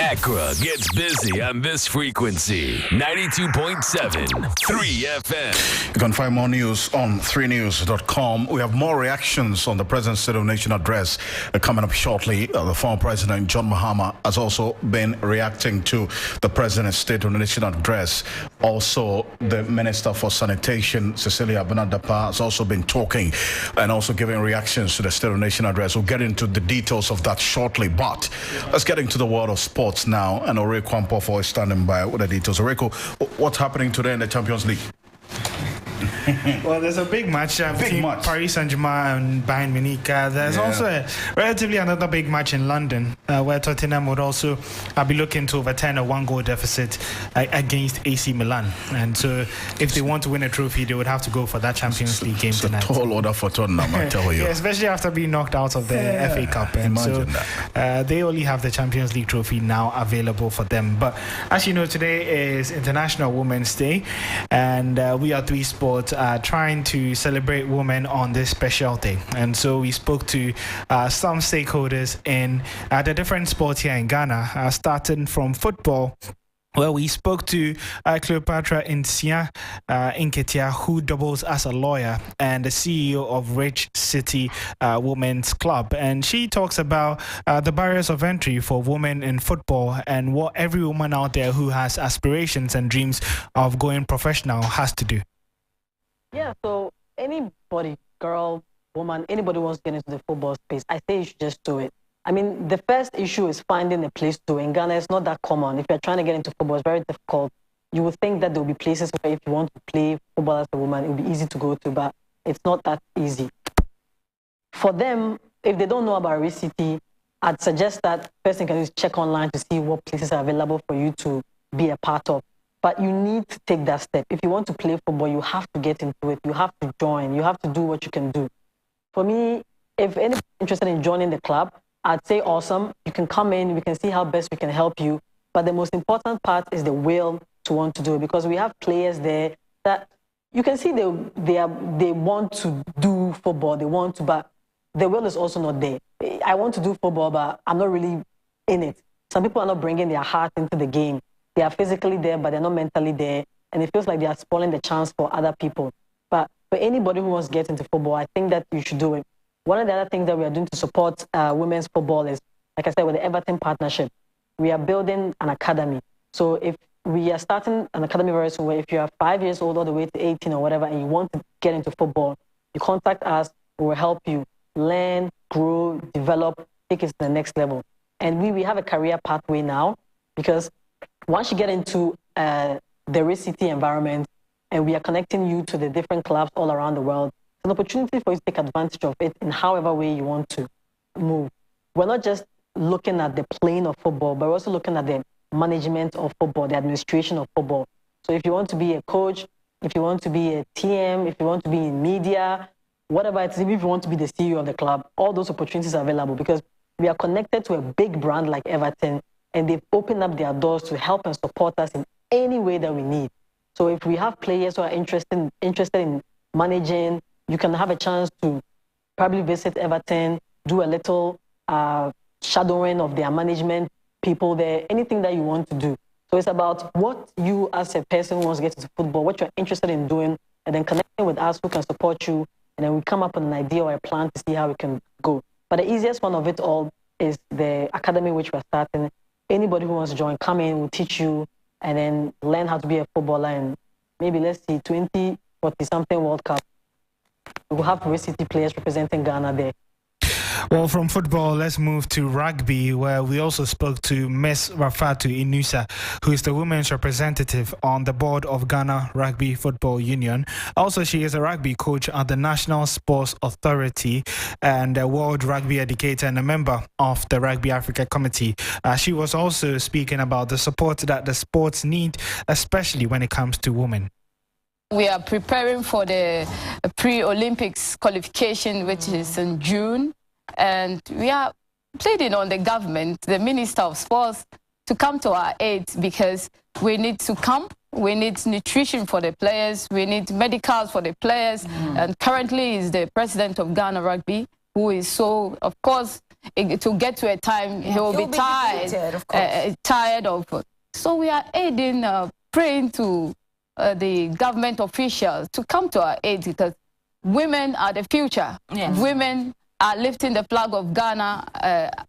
Accra gets busy on this frequency, 92.7, 3FM. You can find more news on 3news.com. We have more reactions on the President's State of the Nation address coming up shortly. The former President John Mahama has also been reacting to the President's State of the Nation address. Also, the Minister for Sanitation, Cecilia Benadapa, has also been talking and also giving reactions to the State of the Nation address. We'll get into the details of that shortly, but let's get into the world of sports now, and Oreko Ampofo is standing by with the details. Oreko, what's happening today in the Champions League? Well, there's a big match between Paris Saint-Germain and Bayern Munich. There's also a relatively another big match in London where Tottenham would also be looking to overturn a 1-goal deficit against AC Milan. And so if they want to win a trophy, they would have to go for that Champions League game tonight. It's a tall order for Tottenham, I tell you. Yeah, especially after being knocked out of the FA Cup. And so they only have the Champions League trophy now available for them. But as you know, today is International Women's Day, and we are 3 Sports trying to celebrate women on this special day. And so we spoke to some stakeholders in the different sports here in Ghana, starting from football. Well, we spoke to Cleopatra Nketia, who doubles as a lawyer and the CEO of Rich City Women's Club. And she talks about the barriers of entry for women in football and what every woman out there who has aspirations and dreams of going professional has to do. Yeah, so anybody, girl, woman, anybody who wants to get into the football space, I say you should just do it. I mean, the first issue is finding a place to. In Ghana, it's not that common. If you're trying to get into football, it's very difficult. You would think that there will be places where if you want to play football as a woman, it will be easy to go to, but it's not that easy. For them, if they don't know about Rich City, I'd suggest that first thing you can do is check online to see what places are available for you to be a part of. But you need to take that step. If you want to play football, you have to get into it. You have to join. You have to do what you can do. For me, if anyone's interested in joining the club, I'd say awesome. You can come in. We can see how best we can help you. But the most important part is the will to want to do it, because we have players there that you can see they want to do football. They want to, but the will is also not there. I want to do football, but I'm not really in it. Some people are not bringing their heart into the game. they are physically there, but they're not mentally there. And it feels like they are spoiling the chance for other people. But for anybody who wants to get into football, I think that you should do it. One of the other things that we are doing to support women's football is, like I said, with the Everton partnership, we are building an academy. So if we are starting an academy very soon, where if you are 5 years old all the way to 18 or whatever, and you want to get into football, you contact us, we will help you learn, grow, develop, take it to the next level. And we have a career pathway now, because once you get into the Race City environment, and we are connecting you to the different clubs all around the world, it's an opportunity for you to take advantage of it in however way you want to move. We're not just looking at the playing of football, but we're also looking at the management of football, the administration of football. So if you want to be a coach, if you want to be a TM, if you want to be in media, whatever it is, even if you want to be the CEO of the club, all those opportunities are available, because we are connected to a big brand like Everton, and they've opened up their doors to help and support us in any way that we need. So if we have players who are interested in managing, you can have a chance to probably visit Everton, do a little shadowing of their management people there, anything that you want to do. So it's about what you as a person who wants to get into football, what you're interested in doing, and then connecting with us who can support you, and then we come up with an idea or a plan to see how we can go. But the easiest one of it all is the academy which we're starting. Anybody who wants to join, come in, we'll teach you, and then learn how to be a footballer, and maybe, let's see, 2040-something World Cup. We'll have Race City players representing Ghana there. Well, from football, let's move to rugby, where we also spoke to Ms. Rafatu Inusa, who is the women's representative on the board of Ghana Rugby Football Union. Also, she is a rugby coach at the National Sports Authority and a world rugby educator and a member of the Rugby Africa Committee. She was also speaking about the support that the sports need, especially when it comes to women. We are preparing for the pre-Olympics qualification, which is in June. And we are pleading on the government, the Minister of Sports, to come to our aid, because we need to come, we need nutrition for the players, we need medicals for the players. And currently is the president of Ghana Rugby, who is so, of course, to get to a time, he'll be tired, tired of. So we are aiding, praying to the government officials to come to our aid, because women are the future. Yes. Women are lifting the flag of Ghana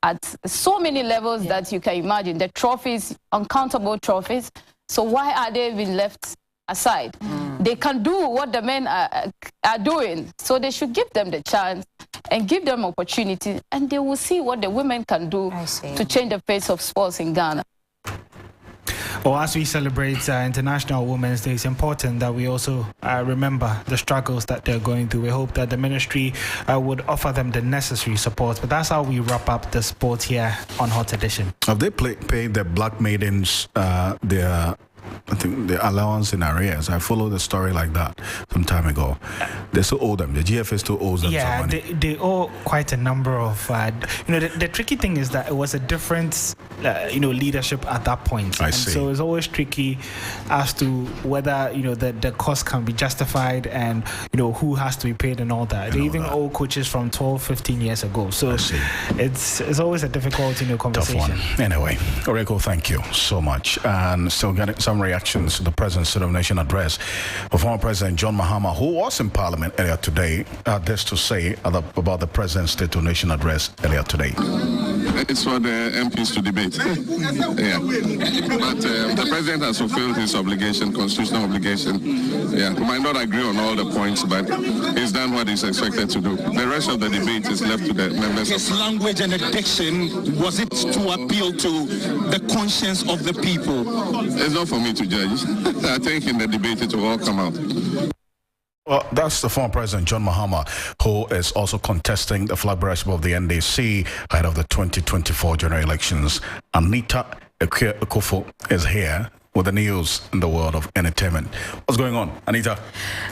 at so many levels that you can imagine. The trophies, uncountable trophies. So why are they being left aside? They can do what the men are doing. So they should give them the chance and give them opportunity, and they will see what the women can do to change the face of sports in Ghana. Well, as we celebrate International Women's Day, it's important that we also remember the struggles that they're going through. We hope that the ministry would offer them the necessary support. But that's how we wrap up the sport here on Hot Edition. Have they paid the black maidens their, I think, the allowance in arrears? I followed the story like that some time ago. They still owe them. The GFA still owes them some money. They owe quite a number of. The tricky thing is that it was a different, leadership at that point. I see. So it's always tricky as to whether the cost can be justified and who has to be paid and all that. They even owe coaches from 12, 15 years ago. So it's always a difficult conversation. Tough one. Anyway, Oreko, thank you so much. And still getting some reactions to the President's State of the Nation address of former President John Mahama, who was in Parliament earlier today. This to say about the President's State of the Nation address earlier today. It's for the MPs to debate. Yeah. But the President has fulfilled his obligation, constitutional obligation. Yeah. We might not agree on all the points, but he's done what he's expected to do. The rest of the debate is left to the members. His language and diction, was it to appeal to the conscience of the people? It's not for me to judge. I think in the debate it will all come out. Well, that's the former President John Mahama, who is also contesting the flag bearership of the NDC ahead of the 2024 general elections. Anita Ekofo is here with the news in the world of entertainment. What's going on, Anita?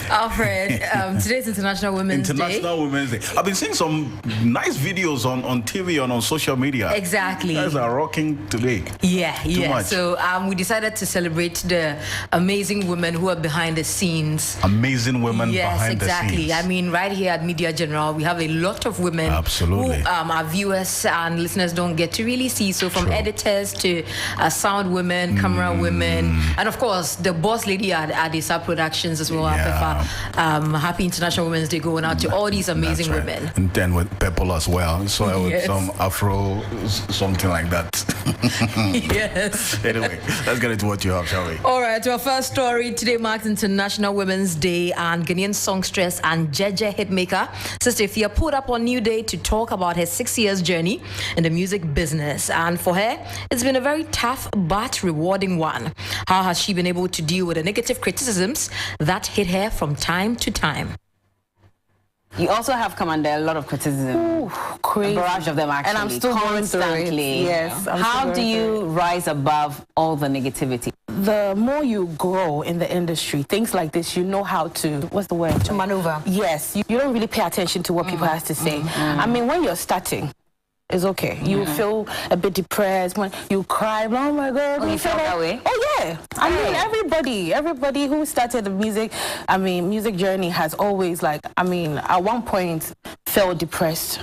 Alfred, today's International Women's Day. International Women's Day. I've been seeing some nice videos on TV and on social media. Exactly. You guys are rocking today. Yeah. Much. So we decided to celebrate the amazing women who are behind the scenes. Amazing women behind the scenes. Yes, exactly. I mean, right here at Media General, we have a lot of women Absolutely. who our viewers and listeners don't get to really see. So from editors to sound women, camera women, and of course the boss lady at Adisa Productions as well. Happy International Women's Day going out to all these amazing women. And then with people as well. So with some Afro, something like that. Yes. Anyway, let's get into what you have, shall we? All right, to our first story. Today marks International Women's Day, and Ghanaian songstress and Jeje hitmaker Sister Thea pulled up on New Day to talk about her 6 years journey in the music business. And for her, it's been a very tough but rewarding one. How has she been able to deal with the negative criticisms that hit her from time to time? You also have come under a lot of criticism. Ooh, crazy. A barrage of them, actually. And I'm still constantly. Yes. How do you rise above all the negativity? The more you grow in the industry, things like this, you know how to, what's the word? To maneuver. Yes. You don't really pay attention to what people have to say. I mean, when you're starting, it's okay. You feel a bit depressed when you cry. Oh my God! You felt that way? Oh yeah. I mean, everybody who started the music journey has always at one point felt depressed.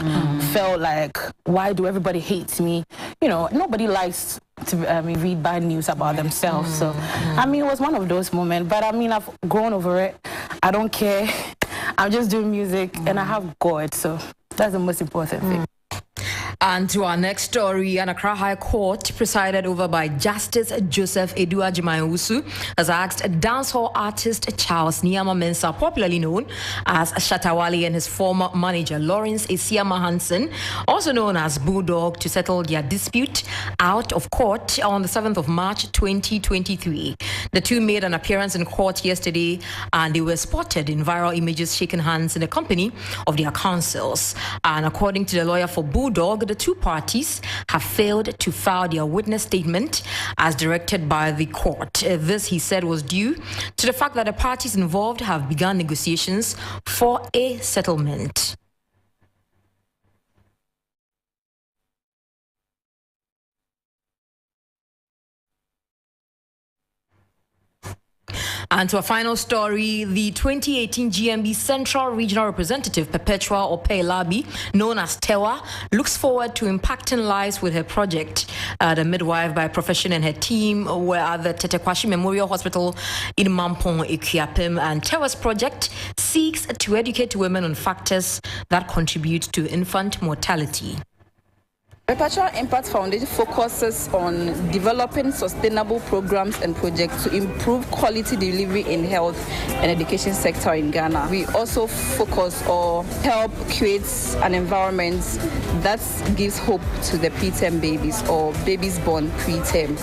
Felt like, why do everybody hate me? You know, nobody likes to read bad news about themselves. So, it was one of those moments. But I've grown over it. I don't care. I'm just doing music, and I have God. So that's the most important thing. And to our next story, an Accra High Court, presided over by Justice Joseph Edua Jimayusu, has asked dancehall artist Charles Nyama-Mensah, popularly known as Shatawale, and his former manager Lawrence Esiama Hansen, also known as Bulldog, to settle their dispute out of court on the 7th of March 2023. The two made an appearance in court yesterday, and they were spotted in viral images shaking hands in the company of their counsels. And according to the lawyer for Bulldog, the two parties have failed to file their witness statement as directed by the court. This, he said, was due to the fact that the parties involved have begun negotiations for a settlement. And to a final story, the 2018 GMB Central Regional Representative Perpetua Opeilabi, known as Tewa, looks forward to impacting lives with her project. The midwife by profession and her team were at the Tetekwashi Memorial Hospital in Mampong, Ikuapem, and Tewa's project seeks to educate women on factors that contribute to infant mortality. Perpetual Impact Foundation focuses on developing sustainable programs and projects to improve quality delivery in health and education sector in Ghana. We also focus or help create an environment that gives hope to the preterm babies or babies born preterm.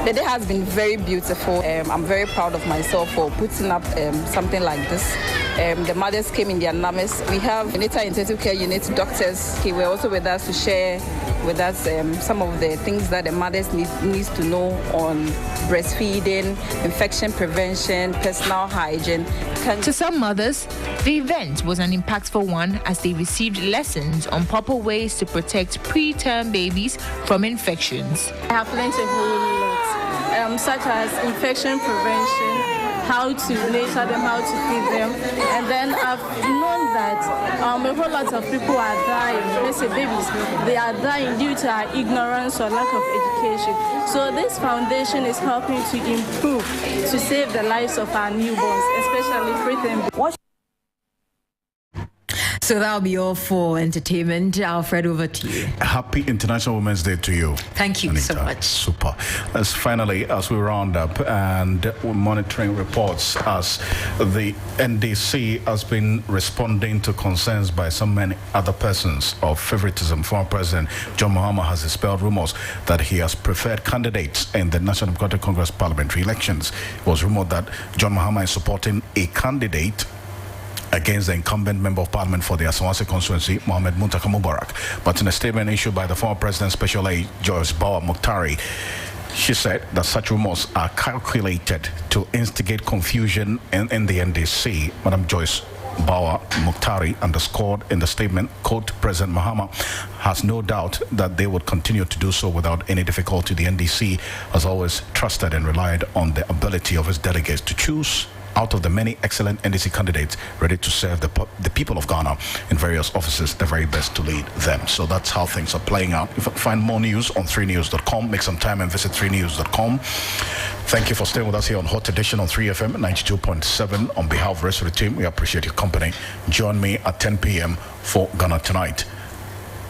The day has been very beautiful. I'm very proud of myself for putting up something like this. The mothers came in their names. We have natal intensive care unit doctors. They were also with us to share with us some of the things that the mothers needs to know on breastfeeding, infection prevention, personal hygiene. To some mothers, the event was an impactful one as they received lessons on proper ways to protect preterm babies from infections. I have learned a whole lot, such as infection prevention, how to nurture them, how to feed them. And then I've known that a whole lot of people are dying, let's say babies, they are dying due to our ignorance or lack of education. So this foundation is helping to improve, to save the lives of our newborns, especially preterm babies. So that'll be all for entertainment. Alfred, over to you. Happy International Women's Day to you. Thank you, Anita. So much. Super. Finally, as we round up and we're monitoring reports as the NDC has been responding to concerns by so many other persons of favoritism. Former President John Mahama has dispelled rumors that he has preferred candidates in the National Democratic Congress parliamentary elections. It was rumored that John Mahama is supporting a candidate against the incumbent member of parliament for the Asawase constituency, Mohamed Muntaka Mubarak. But in a statement issued by the former president's special aide, George Bawa Mukhtari, She said that such rumors are calculated to instigate confusion in the NDC. Madam Joyce Bawa Mukhtari underscored in the statement, quote, President Mahama has no doubt that they would continue to do so without any difficulty. The NDC has always trusted and relied on the ability of its delegates to choose out of the many excellent NDC candidates ready to serve the people of Ghana in various offices, the very best to lead them. So that's how things are playing out. If you find more news on 3news.com, make some time and visit 3news.com. Thank you for staying with us here on Hot Edition on 3FM 92.7. On behalf of the rest of the team, we appreciate your company. Join me at 10 p.m. for Ghana Tonight.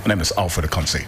My name is Alfred Akonsi.